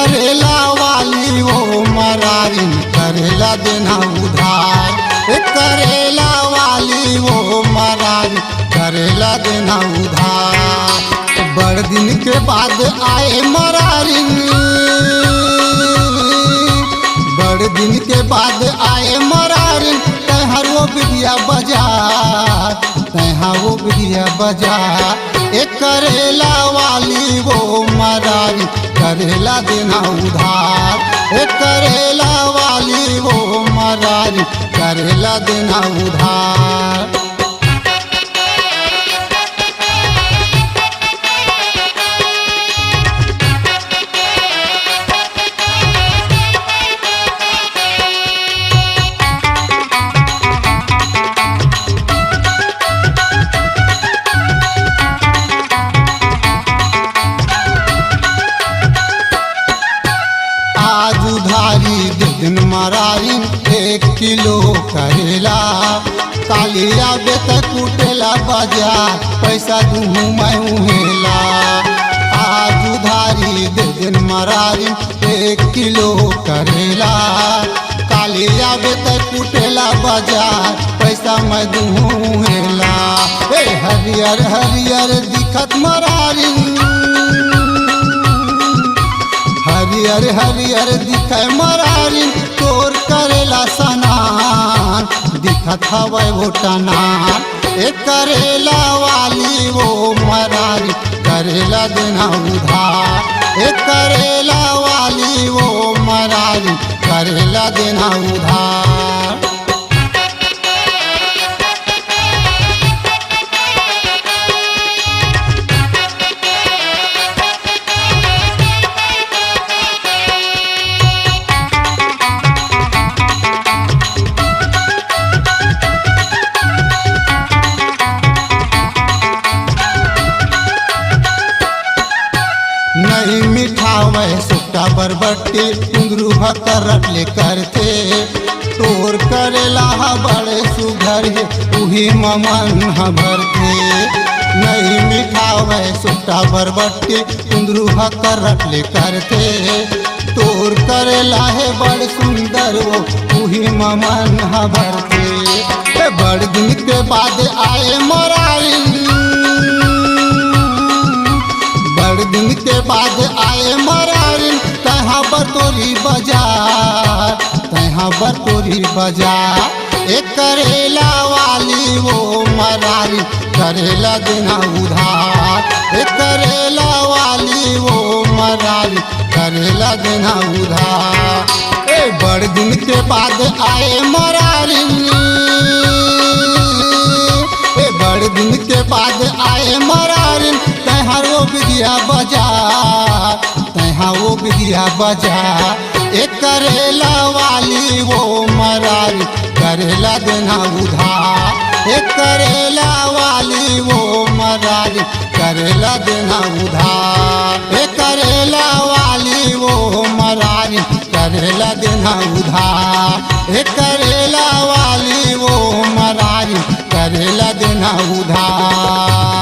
करेला वाली वो मरारी करेला देना उधार। करेला वाली वो मरारी करेला देना उधार। बड़ दिन के बाद आए मरारी, बड़ दिन के बाद आए मरारी। तैहार वो बिटिया बाजार, तैहार वो बिटिया बाजार। करेला वाली वो मरारी करेला देना उधार। करेला वाली वो मरारी करेला देना उधार। आज उधारी दे दिन मरारी 1 किलो करेला। कालिया बेत कुटेला बाजार पैसा दूँ मैं उहेला। आज उधारी दे दिन मरारी 1 किलो करेला। कालिया बेत कुटेला बाजार पैसा मैं दूँ उहेला। हरियर हरियर दिखत मरारी, हरियर हरियर दिखे मरारी। तोर करेला सनान दिखत हवे वो टनान। करेला वाली वो मरारी करेला देना उधार। करेला वाली वो मरारी करेला देना उधार। नहीं मिठावे सुट्टा बरबट्टी कुंदरू भक्कर रटले करते। तोर करेला बड़े सुघर है उही ममन भरते। नहीं मिठावे सुट्टा बरबट्टी कुंदरू भक्कर रटले करते। तोर करेला है बड़ सुंदर वो उही ममन भरते। बड़ दिन के बाद आए मरारी, बड़ दिन के बाद आए मरारी। तहाँ बतोरी बाजार, तहाँ बतोरी बाजार। करेला वाली वो मरारी करेला देना उधार। करेला वाली वो मरारी करेला देना उधार। बड़ दिन के बाद आए मरारी, बड़ दिन के बाद आए मरारी। तैहार वो बिटिया बाजार, तैहार वो बिटिया बाजार। करेला वाली वो मरारी करेला देना उधार। करेला वाली वो मरारी करेला देना उधार। करेला वाली वो मरारी करेला देना उधार। करेला वाली वो मरारी करेला देना उधार।